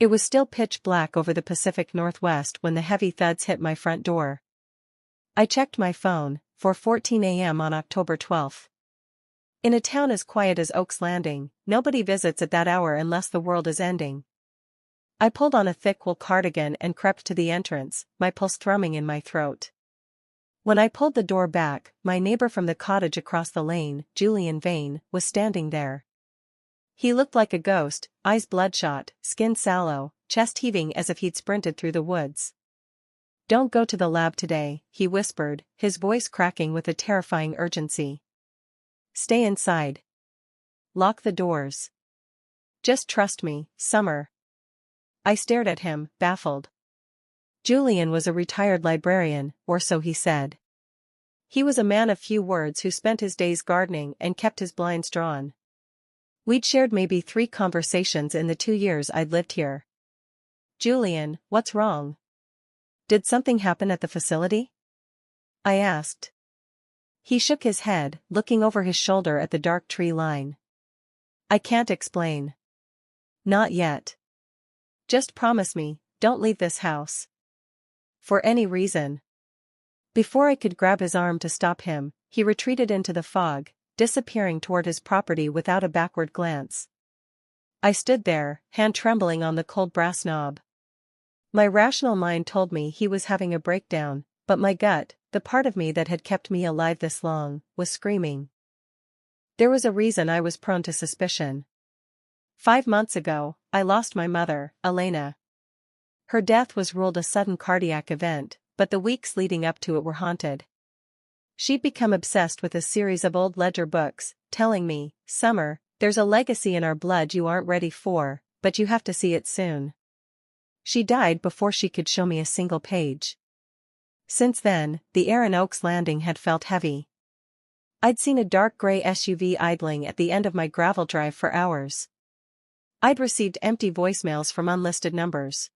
It was still pitch black over the Pacific Northwest when the heavy thuds hit my front door. I checked my phone, 4:14 a.m. on October 12th. In a town as quiet as Oaks Landing, nobody visits at that hour unless the world is ending. I pulled on a thick wool cardigan and crept to the entrance, my pulse thrumming in my throat. When I pulled the door back, my neighbor from the cottage across the lane, Julian Vane, was standing there. He looked like a ghost, eyes bloodshot, skin sallow, chest heaving as if he'd sprinted through the woods. "Don't go to the lab today," he whispered, his voice cracking with a terrifying urgency. "Stay inside. Lock the doors. Just trust me, Summer." I stared at him, baffled. Julian was a retired librarian, or so he said. He was a man of few words who spent his days gardening and kept his blinds drawn. We'd shared maybe 3 conversations in the 2 years I'd lived here. "Julian, what's wrong? Did something happen at the facility?" I asked. He shook his head, looking over his shoulder at the dark tree line. "I can't explain. Not yet. Just promise me, don't leave this house. For any reason." Before I could grab his arm to stop him, he retreated into the fog, disappearing toward his property without a backward glance. I stood there, hand trembling on the cold brass knob. My rational mind told me he was having a breakdown, but my gut, the part of me that had kept me alive this long, was screaming. There was a reason I was prone to suspicion. 5 months ago, I lost my mother, Elena. Her death was ruled a sudden cardiac event, but the weeks leading up to it were haunted. She'd become obsessed with a series of old ledger books, telling me, "Summer, there's a legacy in our blood you aren't ready for, but you have to see it soon." She died before she could show me a single page. Since then, the air in Oaks Landing had felt heavy. I'd seen a dark gray SUV idling at the end of my gravel drive for hours. I'd received empty voicemails from unlisted numbers.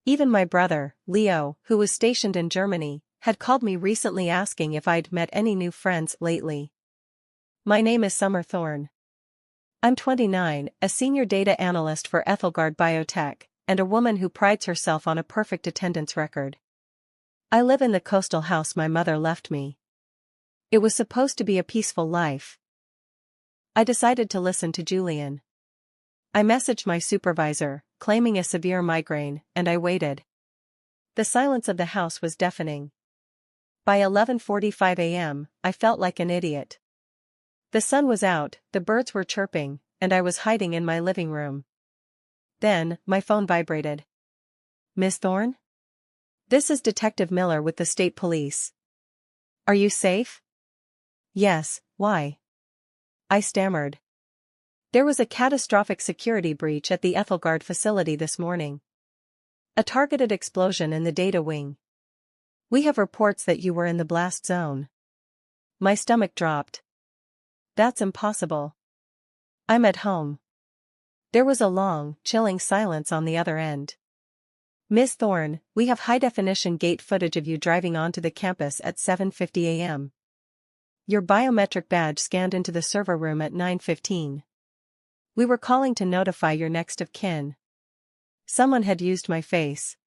Even my brother, Leo, who was stationed in Germany, had called me recently asking if I'd met any new friends lately. My name is Summer Thorne. I'm 29, a senior data analyst for Ethelgard Biotech, and a woman who prides herself on a perfect attendance record. I live in the coastal house my mother left me. It was supposed to be a peaceful life. I decided to listen to Julian. I messaged my supervisor, claiming a severe migraine, and I waited. The silence of the house was deafening. By 11:45 a.m., I felt like an idiot. The sun was out, the birds were chirping, and I was hiding in my living room. Then, my phone vibrated. "Miss Thorne? This is Detective Miller with the state police. Are you safe?" "Yes, why?" I stammered. "There was a catastrophic security breach at the Ethelgard facility this morning. A targeted explosion in the data wing. We have reports that you were in the blast zone." My stomach dropped. "That's impossible. I'm at home." There was a long, chilling silence on the other end. "Miss Thorne, we have high-definition gate footage of you driving onto the campus at 7:50 a.m. Your biometric badge scanned into the server room at 9:15. We were calling to notify your next of kin. Someone had used my face.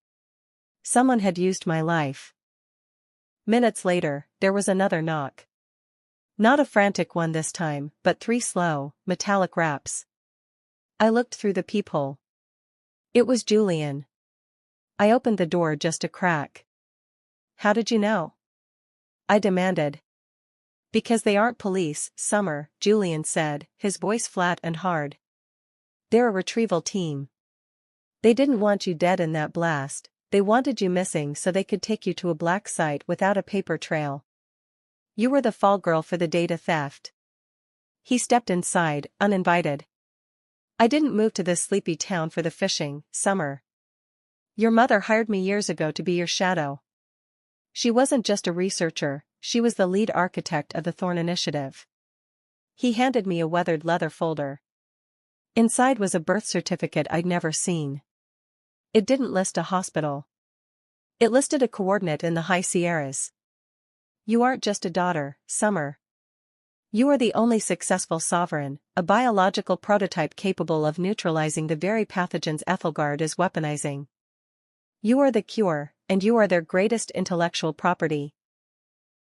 Someone had used my life." Minutes later, there was another knock. Not a frantic one this time, but 3 slow, metallic raps. I looked through the peephole. It was Julian. I opened the door just a crack. "How did you know?" I demanded. "Because they aren't police, Summer," Julian said, his voice flat and hard. "They're a retrieval team. They didn't want you dead in that blast, they wanted you missing so they could take you to a black site without a paper trail. You were the fall girl for the data theft." He stepped inside, uninvited. "I didn't move to this sleepy town for the fishing, Summer. Your mother hired me years ago to be your shadow. She wasn't just a researcher, she was the lead architect of the Thorne Initiative." He handed me a weathered leather folder. Inside was a birth certificate I'd never seen. It didn't list a hospital. It listed a coordinate in the High Sierras. "You aren't just a daughter, Summer. You are the only successful sovereign, a biological prototype capable of neutralizing the very pathogens Ethelgard is weaponizing. You are the cure, and you are their greatest intellectual property.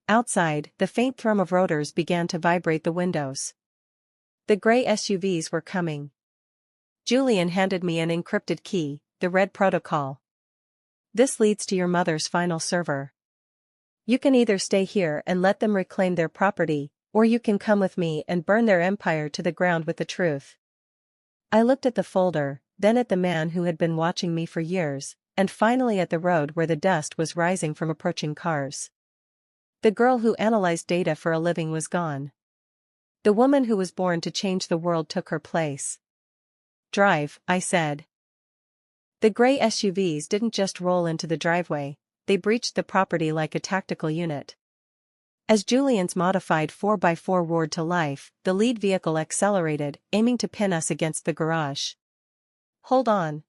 Outside, the faint thrum of rotors began to vibrate the windows. The gray SUVs were coming. Julian handed me an encrypted key, the Red Protocol. This leads to your mother's final server. You can either stay here and let them reclaim their property, or you can come with me and burn their empire to the ground with the truth. I looked at the folder, then at the man who had been watching me for years, and finally at the road where the dust was rising from approaching cars. The girl who analyzed data for a living was gone. The woman who was born to change the world took her place. Drive, I said. The gray SUVs didn't just roll into the driveway, they breached the property like a tactical unit. As Julian's modified 4x4 roared to life, the lead vehicle accelerated, aiming to pin us against the garage. Hold on.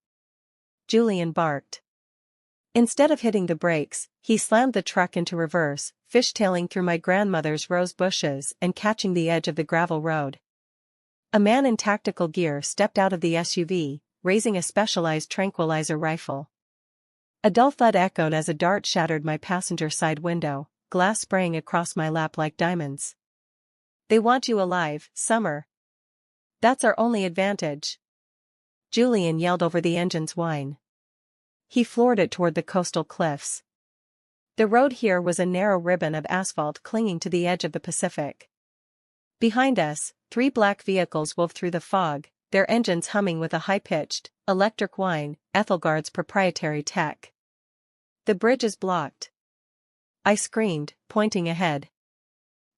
Julian barked. Instead of hitting the brakes, he slammed the truck into reverse, fishtailing through my grandmother's rose bushes and catching the edge of the gravel road. A man in tactical gear stepped out of the SUV, raising a specialized tranquilizer rifle. A dull thud echoed as a dart shattered my passenger side window, glass spraying across my lap like diamonds. They want you alive, Summer. That's our only advantage. Julian yelled over the engine's whine. He floored it toward the coastal cliffs. The road here was a narrow ribbon of asphalt clinging to the edge of the Pacific. Behind us, 3 black vehicles wove through the fog, their engines humming with a high-pitched, electric whine, Ethelgard's proprietary tech. The bridge is blocked. I screamed, pointing ahead.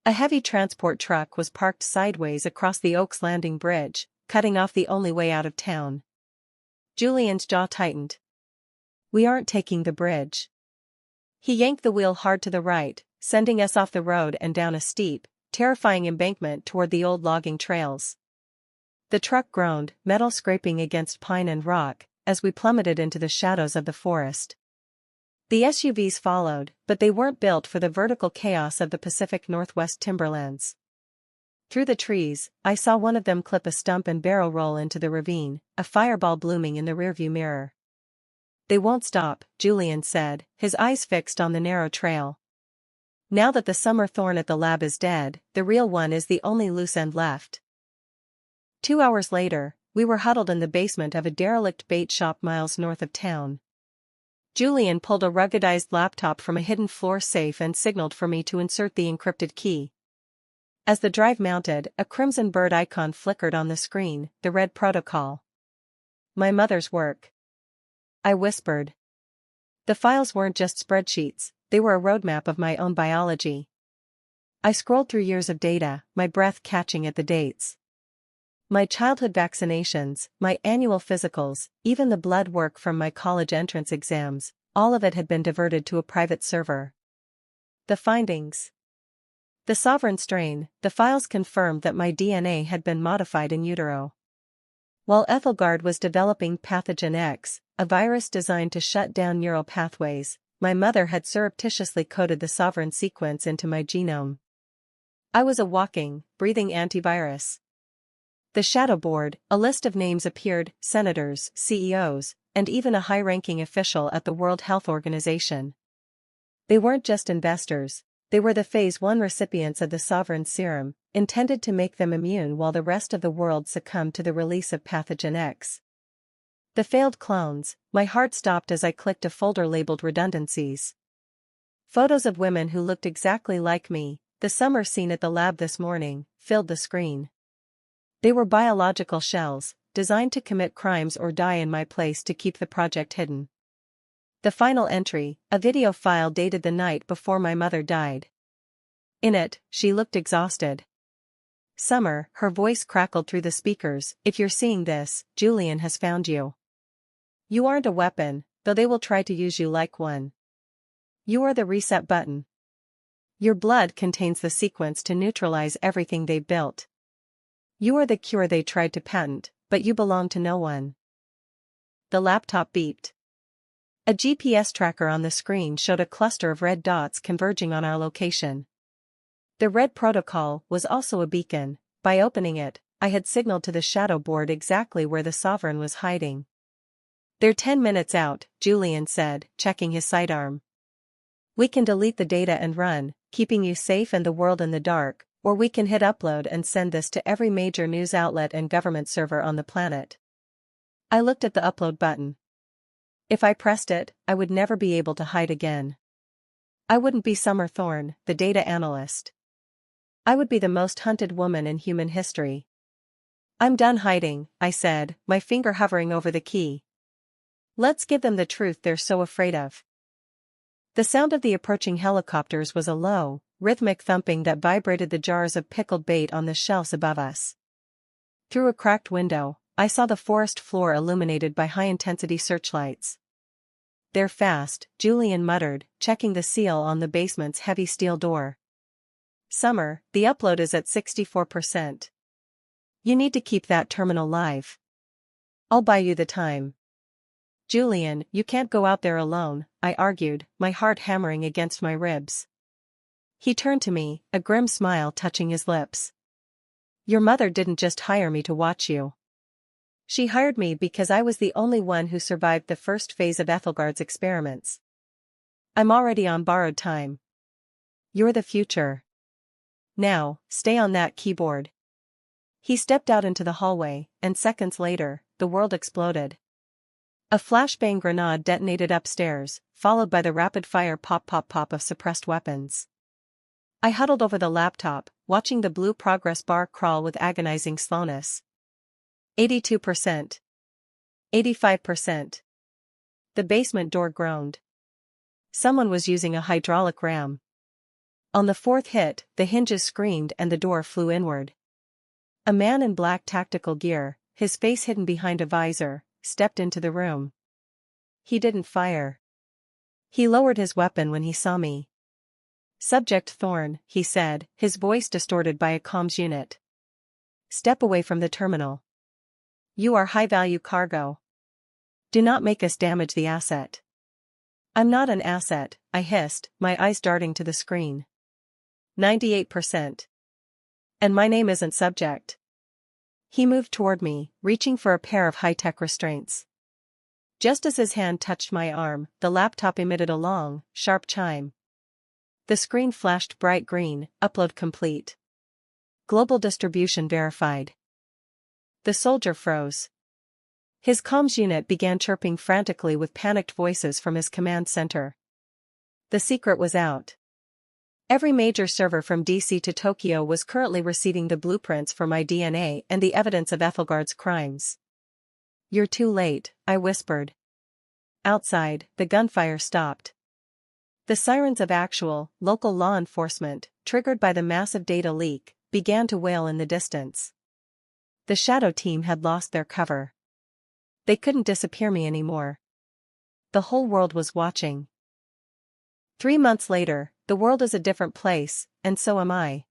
A heavy transport truck was parked sideways across the Oaks Landing Bridge, cutting off the only way out of town. Julian's jaw tightened. We aren't taking the bridge. He yanked the wheel hard to the right, sending us off the road and down a steep, terrifying embankment toward the old logging trails. The truck groaned, metal scraping against pine and rock, as we plummeted into the shadows of the forest. The SUVs followed, but they weren't built for the vertical chaos of the Pacific Northwest timberlands. Through the trees, I saw one of them clip a stump and barrel roll into the ravine, a fireball blooming in the rearview mirror. They won't stop, Julian said, his eyes fixed on the narrow trail. Now that the summer thorn at the lab is dead, the real one is the only loose end left. 2 hours later, we were huddled in the basement of a derelict bait shop miles north of town. Julian pulled a ruggedized laptop from a hidden floor safe and signaled for me to insert the encrypted key. As the drive mounted, a crimson bird icon flickered on the screen, the Red Protocol. My mother's work. I whispered. The files weren't just spreadsheets, they were a roadmap of my own biology. I scrolled through years of data, my breath catching at the dates. My childhood vaccinations, my annual physicals, even the blood work from my college entrance exams, all of it had been diverted to a private server. The findings. The sovereign strain, the files confirmed that my DNA had been modified in utero. While Ethelgard was developing pathogen X, a virus designed to shut down neural pathways, my mother had surreptitiously coded the sovereign sequence into my genome. I was a walking, breathing antivirus. The shadow board, a list of names appeared, senators, CEOs, and even a high-ranking official at the World Health Organization. They weren't just investors, they were the Phase 1 recipients of the sovereign serum, intended to make them immune while the rest of the world succumbed to the release of pathogen X. The failed clones, my heart stopped as I clicked a folder labeled redundancies. Photos of women who looked exactly like me, the summer scene at the lab this morning, filled the screen. They were biological shells, designed to commit crimes or die in my place to keep the project hidden. The final entry, a video file dated the night before my mother died. In it, she looked exhausted. Summer, her voice crackled through the speakers, if you're seeing this, Julian has found you. You aren't a weapon, though they will try to use you like one. You are the reset button. Your blood contains the sequence to neutralize everything they've built. You are the cure they tried to patent, but you belong to no one. The laptop beeped. A GPS tracker on the screen showed a cluster of red dots converging on our location. The red protocol was also a beacon. By opening it, I had signaled to the shadow board exactly where the Sovereign was hiding. "They're 10 minutes out," Julian said, checking his sidearm. "We can delete the data and run, keeping you safe and the world in the dark, or we can hit upload and send this to every major news outlet and government server on the planet." I looked at the upload button. If I pressed it, I would never be able to hide again. I wouldn't be Summer Thorne, the data analyst. I would be the most hunted woman in human history. "I'm done hiding," I said, my finger hovering over the key. "Let's give them the truth they're so afraid of." The sound of the approaching helicopters was a low, rhythmic thumping that vibrated the jars of pickled bait on the shelves above us. Through a cracked window, I saw the forest floor illuminated by high-intensity searchlights. "They're fast," Julian muttered, checking the seal on the basement's heavy steel door. "Summer, the upload is at 64%. You need to keep that terminal live. I'll buy you the time." "Julian, you can't go out there alone," I argued, my heart hammering against my ribs. He turned to me, a grim smile touching his lips. "Your mother didn't just hire me to watch you. She hired me because I was the only one who survived the first phase of Ethelgard's experiments. I'm already on borrowed time. You're the future. Now, stay on that keyboard." He stepped out into the hallway, and seconds later, the world exploded. A flashbang grenade detonated upstairs, followed by the rapid-fire pop-pop-pop of suppressed weapons. I huddled over the laptop, watching the blue progress bar crawl with agonizing slowness. 82%. 85%. The basement door groaned. Someone was using a hydraulic ram. On the fourth hit, the hinges screamed and the door flew inward. A man in black tactical gear, his face hidden behind a visor, stepped into the room. He didn't fire. He lowered his weapon when he saw me. "Subject Thorne," he said, his voice distorted by a comms unit. "Step away from the terminal. You are high-value cargo. Do not make us damage the asset." "I'm not an asset," I hissed, my eyes darting to the screen. 98%. "And my name isn't Subject." He moved toward me, reaching for a pair of high-tech restraints. Just as his hand touched my arm, the laptop emitted a long, sharp chime. The screen flashed bright green, upload complete. Global distribution verified. The soldier froze. His comms unit began chirping frantically with panicked voices from his command center. The secret was out. Every major server from DC to Tokyo was currently receiving the blueprints for my DNA and the evidence of Ethelgard's crimes. "You're too late," I whispered. Outside, the gunfire stopped. The sirens of actual, local law enforcement, triggered by the massive data leak, began to wail in the distance. The shadow team had lost their cover. They couldn't disappear me anymore. The whole world was watching. 3 months later, the world is a different place, and so am I.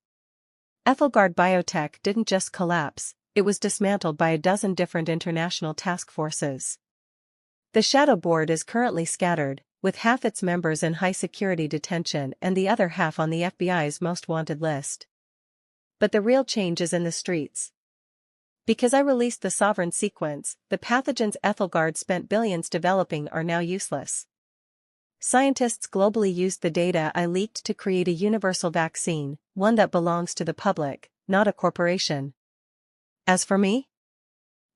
Ethelgard Biotech didn't just collapse, it was dismantled by a dozen different international task forces. The shadow board is currently scattered, with half its members in high-security detention and the other half on the FBI's most wanted list. But the real change is in the streets. Because I released the Sovereign sequence, the pathogens Ethelgard spent billions developing are now useless. Scientists globally used the data I leaked to create a universal vaccine, one that belongs to the public, not a corporation. As for me?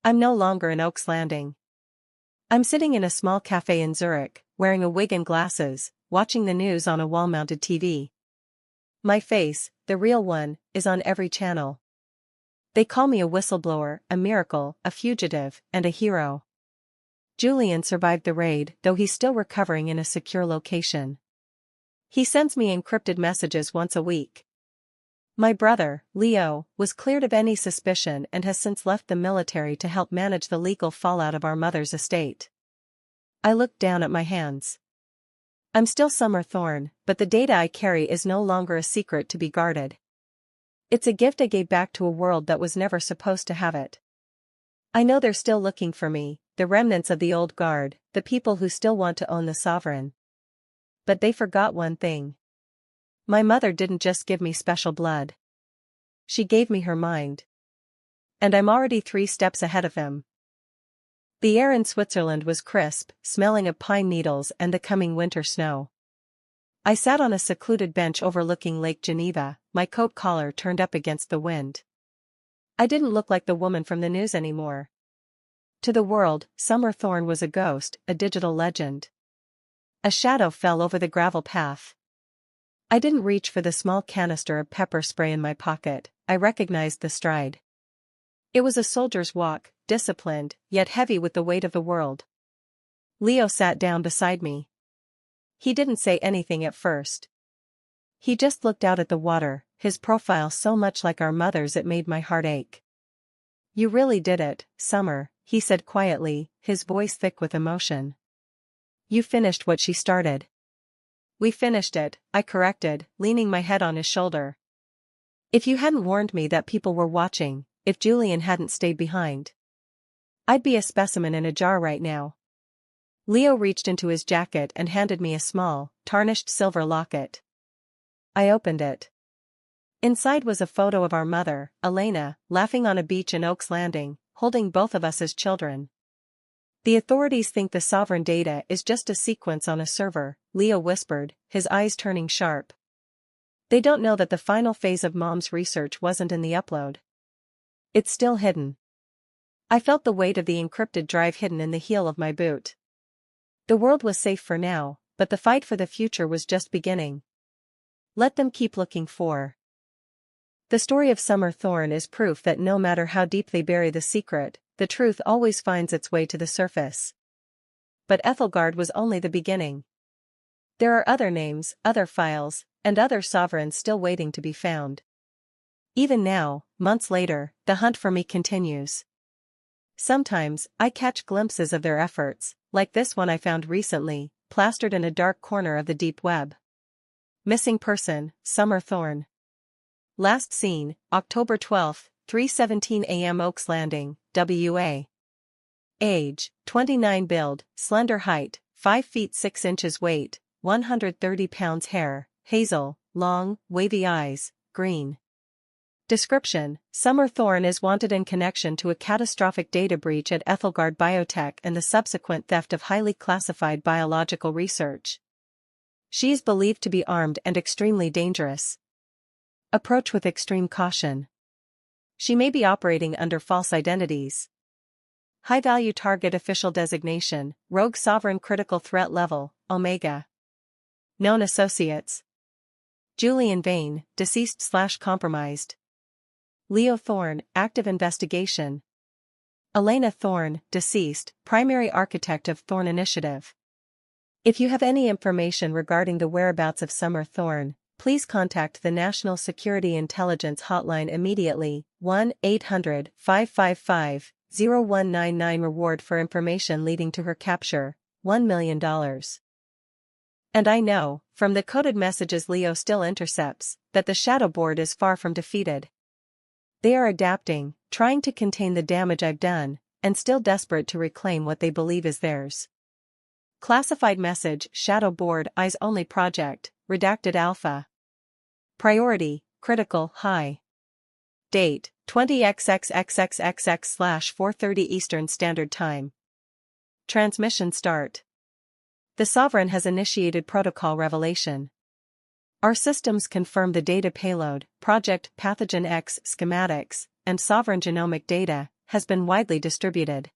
I'm no longer in Oak's Landing. I'm sitting in a small cafe in Zurich, wearing a wig and glasses, watching the news on a wall-mounted TV. My face, the real one, is on every channel. They call me a whistleblower, a miracle, a fugitive, and a hero. Julian survived the raid, though he's still recovering in a secure location. He sends me encrypted messages once a week. My brother, Leo, was cleared of any suspicion and has since left the military to help manage the legal fallout of our mother's estate. I looked down at my hands. I'm still Summer Thorne, but the data I carry is no longer a secret to be guarded. It's a gift I gave back to a world that was never supposed to have it. I know they're still looking for me, the remnants of the old guard, the people who still want to own the Sovereign. But they forgot one thing. My mother didn't just give me special blood. She gave me her mind. And I'm already 3 steps ahead of him. The air in Switzerland was crisp, smelling of pine needles and the coming winter snow. I sat on a secluded bench overlooking Lake Geneva, my coat collar turned up against the wind. I didn't look like the woman from the news anymore. To the world, Summer Thorne was a ghost, a digital legend. A shadow fell over the gravel path. I didn't reach for the small canister of pepper spray in my pocket, I recognized the stride. It was a soldier's walk, disciplined, yet heavy with the weight of the world. Leo sat down beside me. He didn't say anything at first. He just looked out at the water, his profile so much like our mother's it made my heart ache. You really did it, Summer, he said quietly, his voice thick with emotion. You finished what she started. We finished it, I corrected, leaning my head on his shoulder. If you hadn't warned me that people were watching, if Julian hadn't stayed behind, I'd be a specimen in a jar right now. Leo reached into his jacket and handed me a small, tarnished silver locket. I opened it. Inside was a photo of our mother, Elena, laughing on a beach in Oaks Landing, holding both of us as children. The authorities think the sovereign data is just a sequence on a server, Leo whispered, his eyes turning sharp. They don't know that the final phase of Mom's research wasn't in the upload. It's still hidden. I felt the weight of the encrypted drive hidden in the heel of my boot. The world was safe for now, but the fight for the future was just beginning. Let them keep looking for. The story of Summer Thorne is proof that no matter how deep they bury the secret, the truth always finds its way to the surface. But Ethelgard was only the beginning. There are other names, other files, and other sovereigns still waiting to be found. Even now, months later, the hunt for me continues. Sometimes, I catch glimpses of their efforts, like this one I found recently, plastered in a dark corner of the deep web. Missing person, Summer Thorne. Last seen, October 12, 3:17 a.m. Oaks Landing, WA. Age, 29 build, slender height, 5 feet 6 inches weight, 130 pounds hair, hazel, long, wavy eyes, green. Description: Summer Thorne is wanted in connection to a catastrophic data breach at Ethelgard Biotech and the subsequent theft of highly classified biological research. She is believed to be armed and extremely dangerous. Approach with extreme caution. She may be operating under false identities. High-value target official designation, Rogue Sovereign Critical Threat Level, Omega. Known associates: Julian Vane, deceased/compromised. Leo Thorne, active investigation. Elena Thorne, deceased, primary architect of Thorne Initiative. If you have any information regarding the whereabouts of Summer Thorne, please contact the National Security Intelligence Hotline immediately, 1-800-555-0199. Reward for information leading to her capture, $1 million. And I know, from the coded messages Leo still intercepts, that the Shadow Board is far from defeated. They are adapting, trying to contain the damage I've done, and still desperate to reclaim what they believe is theirs. Classified message: Shadow Board Eyes Only Project, Redacted Alpha. Priority: Critical, High. Date: 20xxxxxx/4:30 Eastern Standard Time. Transmission start. The Sovereign has initiated protocol revelation. Our systems confirm the data payload, Project Pathogen X schematics, and sovereign genomic data, has been widely distributed.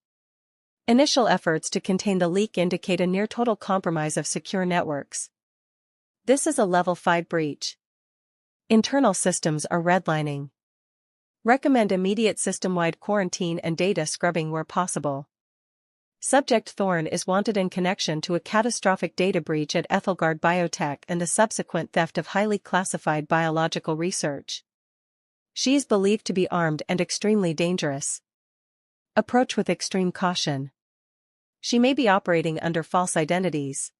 Initial efforts to contain the leak indicate a near-total compromise of secure networks. This is a Level 5 breach. Internal systems are redlining. Recommend immediate system-wide quarantine and data scrubbing where possible. Subject Thorne is wanted in connection to a catastrophic data breach at Ethelgard Biotech and the subsequent theft of highly classified biological research. She is believed to be armed and extremely dangerous. Approach with extreme caution. She may be operating under false identities.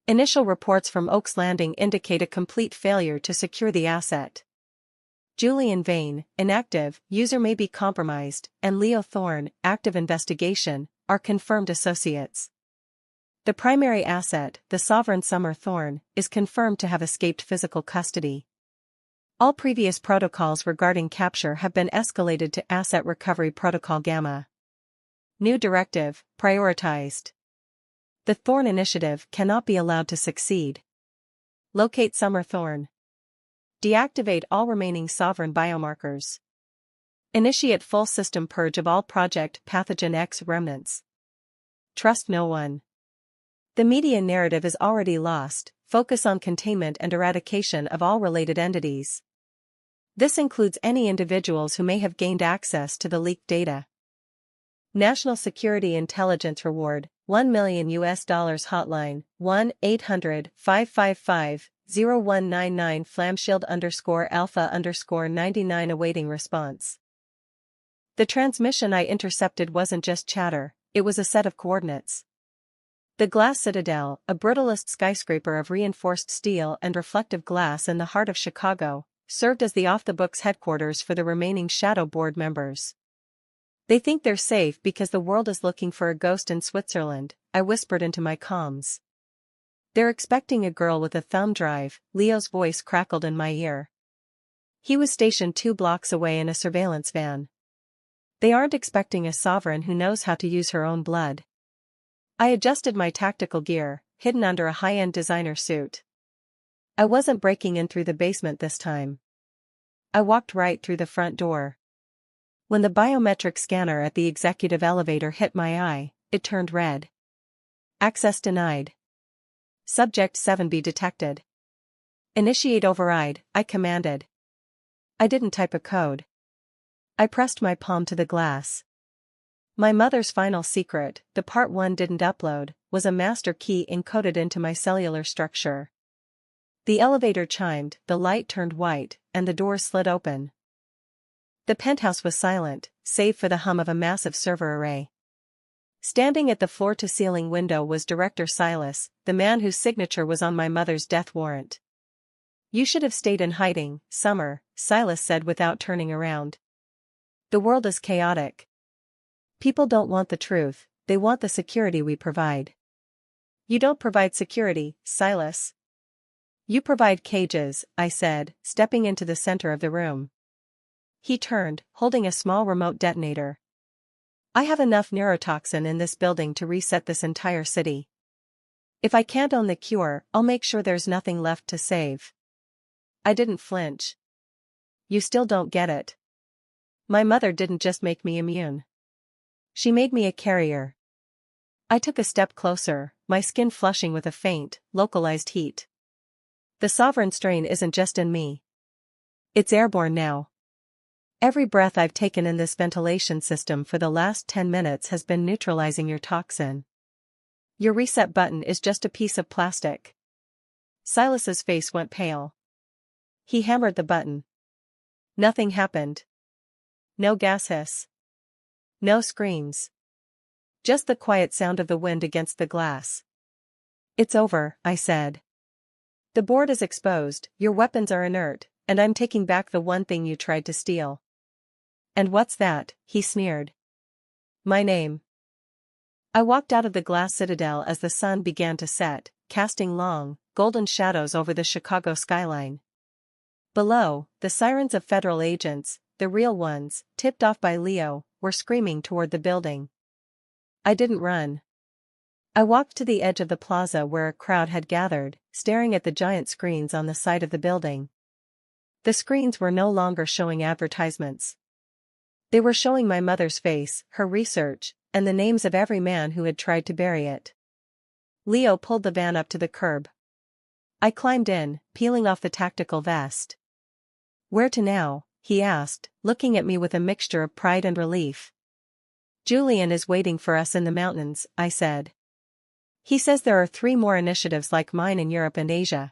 Initial reports from Oaks Landing indicate a complete failure to secure the asset. Julian Vane, inactive, user may be compromised, and Leo Thorne, active investigation, are confirmed associates. The primary asset, the sovereign Summer Thorn, is confirmed to have escaped physical custody. All previous protocols regarding capture have been escalated to Asset Recovery Protocol Gamma. New directive, prioritized. The Thorn Initiative cannot be allowed to succeed. Locate Summer Thorn. Deactivate all remaining sovereign biomarkers. Initiate full system purge of all Project Pathogen X remnants. Trust no one. The media narrative is already lost. Focus on containment and eradication of all related entities. This includes any individuals who may have gained access to the leaked data. National Security Intelligence Reward, $1 million hotline, 1-800-555-0199 Flamshield_Alpha_99 awaiting response. The transmission I intercepted wasn't just chatter, it was a set of coordinates. The Glass Citadel, a brutalist skyscraper of reinforced steel and reflective glass in the heart of Chicago, served as the off-the-books headquarters for the remaining Shadow Board members. They think they're safe because the world is looking for a ghost in Switzerland, I whispered into my comms. They're expecting a girl with a thumb drive, Leo's voice crackled in my ear. He was stationed 2 blocks away in a surveillance van. They aren't expecting a sovereign who knows how to use her own blood. I adjusted my tactical gear, hidden under a high-end designer suit. I wasn't breaking in through the basement this time. I walked right through the front door. When the biometric scanner at the executive elevator hit my eye, it turned red. Access denied. Subject 7B detected. Initiate override, I commanded. I didn't type a code. I pressed my palm to the glass. My mother's final secret, the part 1 didn't upload, was a master key encoded into my cellular structure. The elevator chimed, the light turned white, and the door slid open. The penthouse was silent, save for the hum of a massive server array. Standing at the floor-to-ceiling window was Director Silas, the man whose signature was on my mother's death warrant. You should have stayed in hiding, Summer, Silas said without turning around. The world is chaotic. People don't want the truth, they want the security we provide. You don't provide security, Silas. You provide cages, I said, stepping into the center of the room. He turned, holding a small remote detonator. I have enough neurotoxin in this building to reset this entire city. If I can't own the cure, I'll make sure there's nothing left to save. I didn't flinch. You still don't get it. My mother didn't just make me immune. She made me a carrier. I took a step closer, my skin flushing with a faint, localized heat. The sovereign strain isn't just in me. It's airborne now. Every breath I've taken in this ventilation system for the last 10 minutes has been neutralizing your toxin. Your reset button is just a piece of plastic. Silas's face went pale. He hammered the button. Nothing happened. No gas hiss. No screams. Just the quiet sound of the wind against the glass. It's over, I said. The board is exposed, your weapons are inert, and I'm taking back the one thing you tried to steal. And what's that? He sneered. My name. I walked out of the Glass Citadel as the sun began to set, casting long, golden shadows over the Chicago skyline. Below, the sirens of federal agents, the real ones, tipped off by Leo, were screaming toward the building. I didn't run. I walked to the edge of the plaza where a crowd had gathered, staring at the giant screens on the side of the building. The screens were no longer showing advertisements. They were showing my mother's face, her research, and the names of every man who had tried to bury it. Leo pulled the van up to the curb. I climbed in, peeling off the tactical vest. Where to now? He asked, looking at me with a mixture of pride and relief. Julian is waiting for us in the mountains, I said. He says there are 3 more initiatives like mine in Europe and Asia.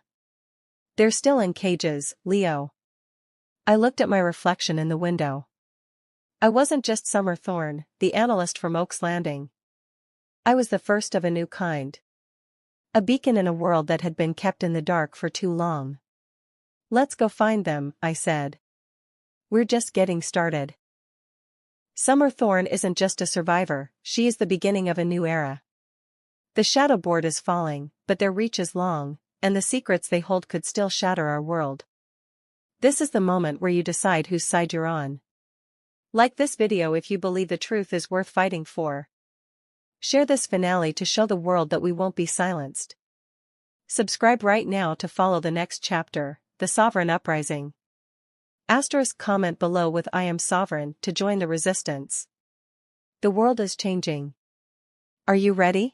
They're still in cages, Leo. I looked at my reflection in the window. I wasn't just Summer Thorn, the analyst from Oak's Landing. I was the first of a new kind. A beacon in a world that had been kept in the dark for too long. Let's go find them, I said. We're just getting started. Summer Thorn isn't just a survivor, she is the beginning of a new era. The shadow board is falling, but their reach is long, and the secrets they hold could still shatter our world. This is the moment where you decide whose side you're on. Like this video if you believe the truth is worth fighting for. Share this finale to show the world that we won't be silenced. Subscribe right now to follow the next chapter, the Sovereign Uprising. Comment below with I am sovereign to join the resistance. The world is changing. Are you ready?